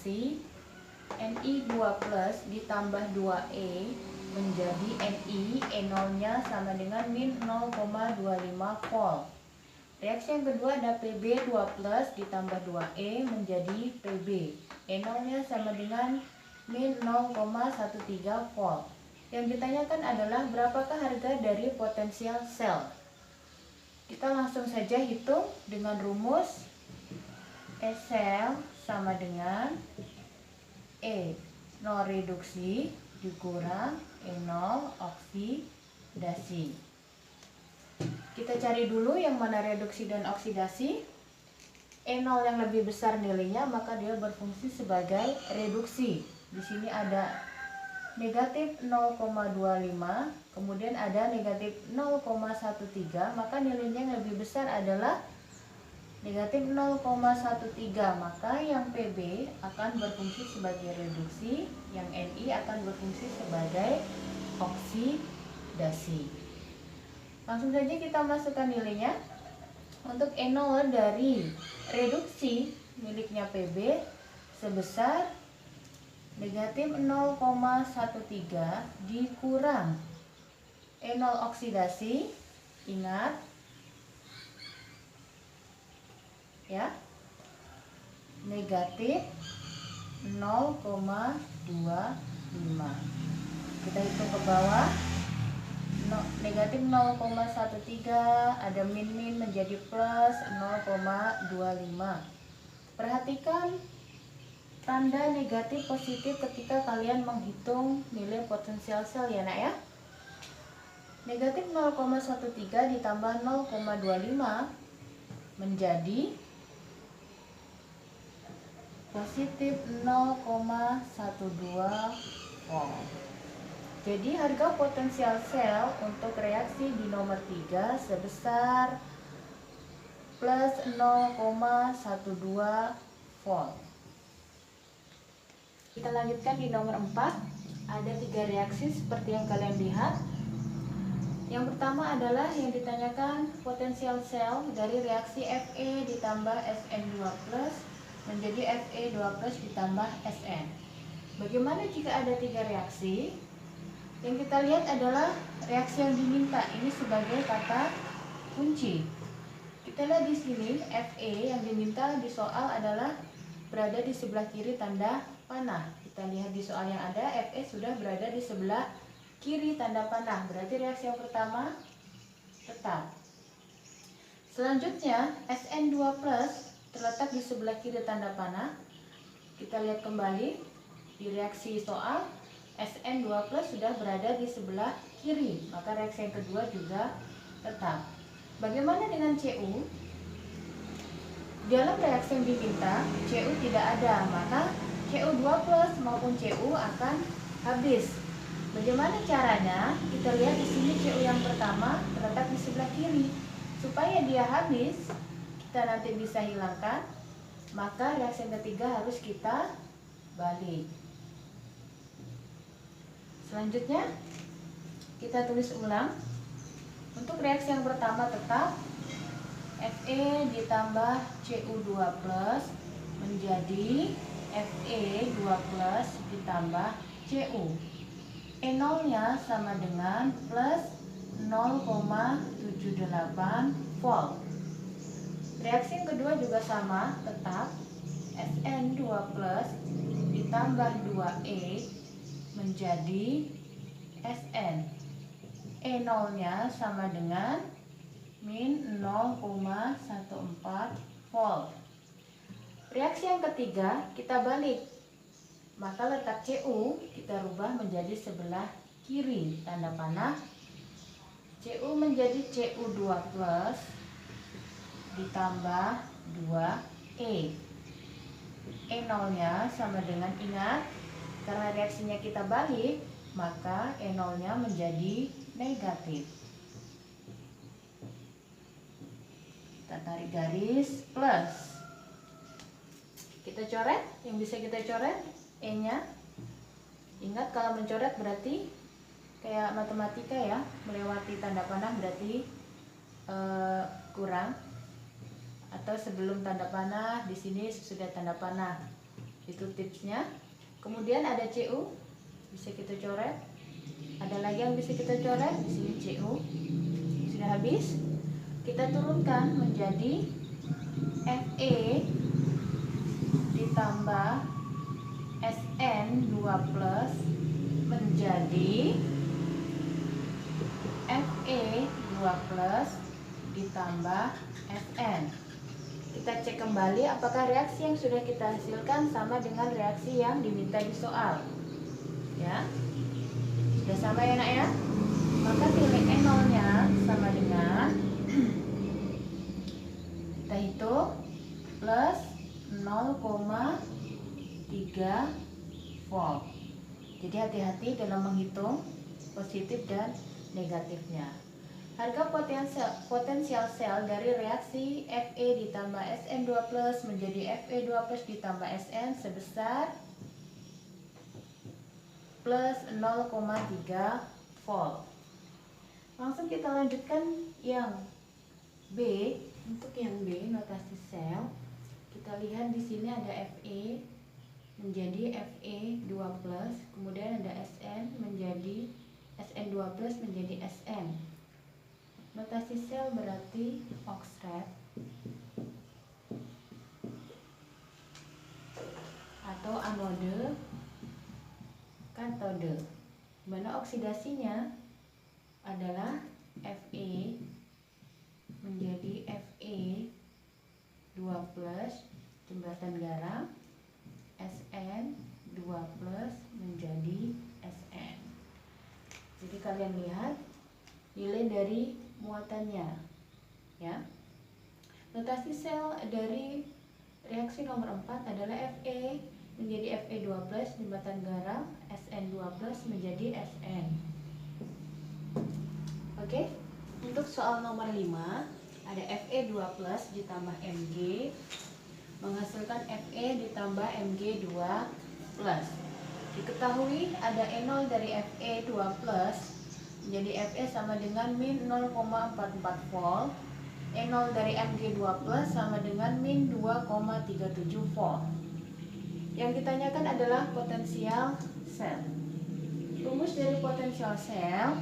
reaksi Ni2+ ditambah 2E menjadi Ni, E0-nya sama dengan min 0,25 volt. Reaksi yang kedua ada Pb2+ ditambah 2E menjadi Pb, E0-nya sama dengan min 0,13 volt. Yang ditanyakan adalah berapakah harga dari potensial sel. Kita langsung saja hitung dengan rumus E sel sama dengan E0 reduksi dikurang E0 oksidasi. Kita cari dulu yang mana reduksi dan oksidasi. E0 yang lebih besar nilainya maka dia berfungsi sebagai reduksi. Di sini ada negatif 0,25, kemudian ada negatif 0,13, maka nilainya yang lebih besar adalah negatif 0,13, maka yang Pb akan berfungsi sebagai reduksi, yang Ni akan berfungsi sebagai oksidasi. Langsung saja kita masukkan nilainya. Untuk E0 dari reduksi miliknya Pb sebesar negatif 0,13 dikurang E0 oksidasi, ingat ya, negatif 0,25. Kita hitung ke bawah, negatif 0,13 ada min menjadi plus 0,25. Perhatikan tanda negatif positif ketika kalian menghitung nilai potensial sel ya nak ya. Negatif 0,13 ditambah 0,25 menjadi positif 0,12 volt. Jadi harga potensial sel untuk reaksi di nomor 3 sebesar plus 0,12 volt. Kita lanjutkan di nomor 4. Ada 3 reaksi seperti yang kalian lihat. Yang pertama adalah yang ditanyakan potensial sel dari reaksi Fe ditambah Sn2+ menjadi Fe2+ ditambah Sn. Bagaimana jika ada 3 reaksi? Yang kita lihat adalah reaksi yang diminta ini sebagai kata kunci. Kita lihat di sini Fe yang diminta di soal adalah berada di sebelah kiri tanda panah. Kita lihat di soal yang ada Fe sudah berada di sebelah kiri tanda panah. Berarti reaksi yang pertama tetap. Selanjutnya Sn2+ terletak di sebelah kiri tanda panah. Kita lihat kembali di reaksi soal Sn2+ sudah berada di sebelah kiri, maka reaksi yang kedua juga tetap. Bagaimana dengan Cu? Dalam reaksi yang diminta Cu tidak ada, maka Cu2+ maupun Cu akan habis. Bagaimana caranya? Kita lihat di sini Cu yang pertama terletak di sebelah kiri. Supaya dia habis, kita nanti bisa hilangkan, maka reaksi yang ketiga harus kita balik. Selanjutnya kita tulis ulang. Untuk reaksi yang pertama tetap Fe ditambah Cu2+ menjadi Fe2+ ditambah Cu. E0-nya sama dengan plus 0,78 volt. Reaksi yang kedua juga sama, tetap Sn2+ ditambah 2E menjadi Sn. E0-nya sama dengan min 0,14 volt. Reaksi yang ketiga kita balik. Maka letak Cu kita rubah menjadi sebelah kiri tanda panah. Cu menjadi Cu2+ ditambah 2E. E0-nya sama dengan, ingat, karena reaksinya kita balik, maka E0-nya menjadi negatif. Kita tarik garis plus. Kita coret, yang bisa kita coret E-nya. Ingat kalau mencoret berarti kayak matematika ya, melewati tanda panah berarti kurang. Atau sebelum tanda panah, di sini sudah tanda panah. Itu tipsnya. Kemudian ada Cu, bisa kita coret. Ada lagi yang bisa kita coret, di sini Cu. Sudah habis. Kita turunkan menjadi Fe ditambah Sn2 plus menjadi Fe2 plus ditambah Fn. Kita cek kembali apakah reaksi yang sudah kita hasilkan sama dengan reaksi yang diminta di soal. Ya, sudah sama ya nak ya. Maka nilai E0-nya sama dengan kita hitung plus 0,3 volt. Jadi hati-hati dalam menghitung positif dan negatifnya. Harga potensial sel dari reaksi Fe ditambah Sn2 plus menjadi Fe2 plus ditambah Sn sebesar plus 0,3 volt. Langsung kita lanjutkan yang B. Untuk yang B, notasi sel, kita lihat di sini ada Fe menjadi Fe2 plus, kemudian ada Sn menjadi Sn2 plus menjadi Sn. Notasi sel berarti oxide atau anode, katode. Mana oksidasinya adalah Fe menjadi Fe2 plus jembatan garam, Sn2 plus menjadi Sn. Jadi kalian lihat nilai dari muatannya ya. Notasi sel dari reaksi nomor 4 adalah Fe menjadi Fe2 plus jembatan garam, Sn2 plus menjadi Sn. Oke. Untuk soal nomor 5 ada Fe2 plus ditambah Mg menghasilkan Fe ditambah Mg2 plus. Diketahui ada E0 dari Fe2 plus menjadi Fe sama dengan min 0,44 volt. E0 dari Mg2 plus sama dengan min 2,37 volt. Yang ditanyakan adalah potensial sel. Rumus dari potensial sel,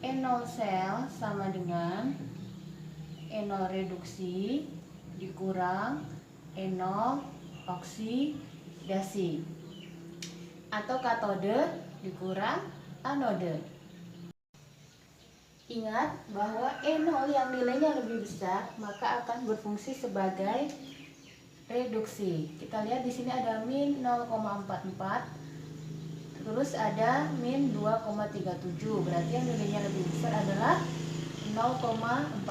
E0 sel sama dengan E0 reduksi dikurang E0 oksidasi atau katode dikurang anode. Ingat bahwa E0 yang nilainya lebih besar maka akan berfungsi sebagai reduksi. Kita lihat di sini ada min 0,44. Terus ada min 2,37, berarti yang nilainya lebih besar adalah 0,44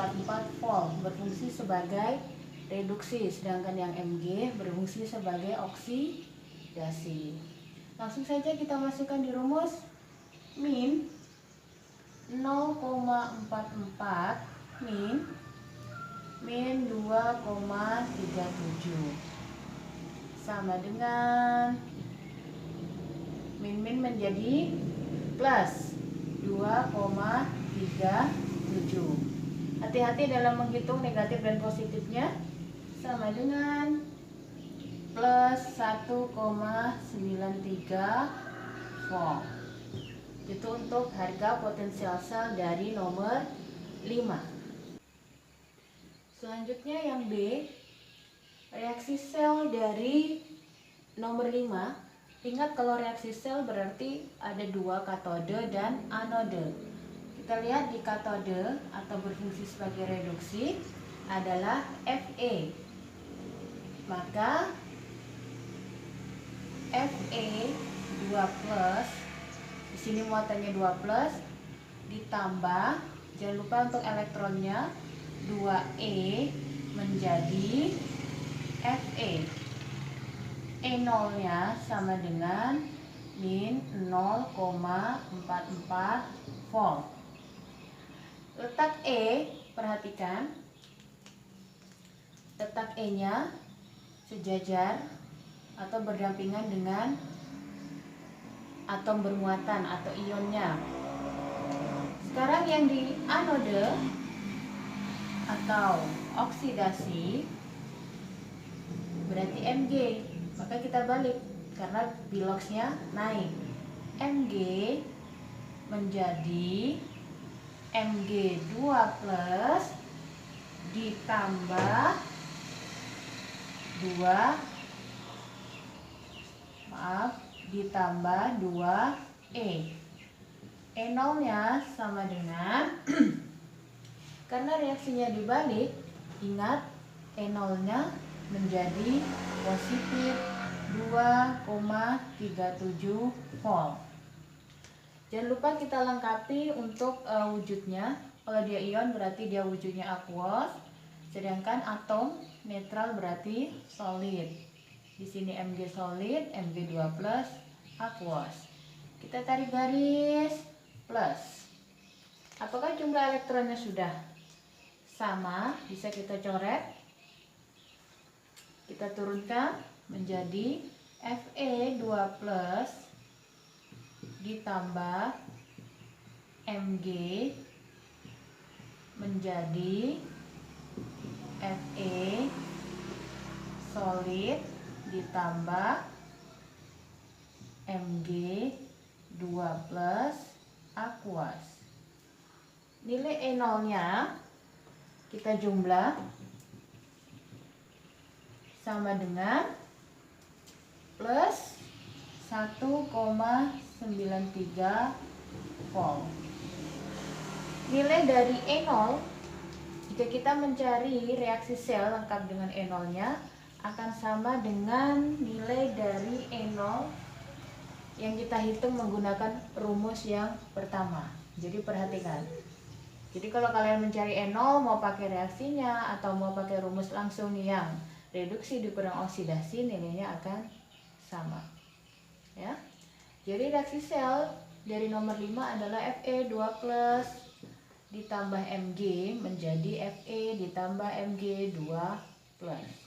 volt, berfungsi sebagai reduksi, sedangkan yang Mg berfungsi sebagai oksidasi. Langsung saja kita masukkan di rumus min 0,44 min 2,37 sama dengan min menjadi plus 2,37. Hati-hati dalam menghitung negatif dan positifnya. Sama dengan plus 1,93 volt. Itu untuk harga potensial sel dari nomor 5. Selanjutnya yang B, reaksi sel dari nomor 5. Ingat kalau reaksi sel berarti ada dua katode dan anode. Kita lihat di katode atau berfungsi sebagai reduksi adalah Fe. Maka Fe2 plus, di sini muatannya 2 plus, ditambah, jangan lupa untuk elektronnya 2E menjadi Fe. E0-nya sama dengan min 0,44 volt. Letak E, perhatikan, letak E-nya sejajar atau berdampingan dengan atom bermuatan atau ionnya. Sekarang yang di anode atau oksidasi berarti Mg. maka kita balik karena biloxnya naik. Mg menjadi Mg2 plus ditambah 2E. E0 nya sama dengan karena reaksinya dibalik, ingat E0 nya menjadi positif 2,37 volt. Jangan lupa kita lengkapi untuk wujudnya. Kalau dia ion berarti dia wujudnya aqueous, sedangkan atom netral berarti solid. Di sini Mg solid, Mg2 plus aqueous. Kita tarik garis plus. Apakah jumlah elektronnya sudah sama? Bisa kita coret. Kita turunkan menjadi Fe2 plus ditambah Mg menjadi Fe solid ditambah Mg2 plus aqueous. Nilai E0 nya kita jumlah sama dengan plus 1,93 volt. Nilai dari E0 jika kita mencari reaksi sel lengkap dengan E0 nya akan sama dengan nilai dari E0 yang kita hitung menggunakan rumus yang pertama. Jadi perhatikan. Jadi kalau kalian mencari E0 mau pakai reaksinya atau mau pakai rumus langsung yang reduksi dikurang oksidasi, nilainya akan sama. Ya. Jadi reaksi sel dari nomor 5 adalah Fe2 plus ditambah Mg menjadi Fe ditambah Mg2 plus.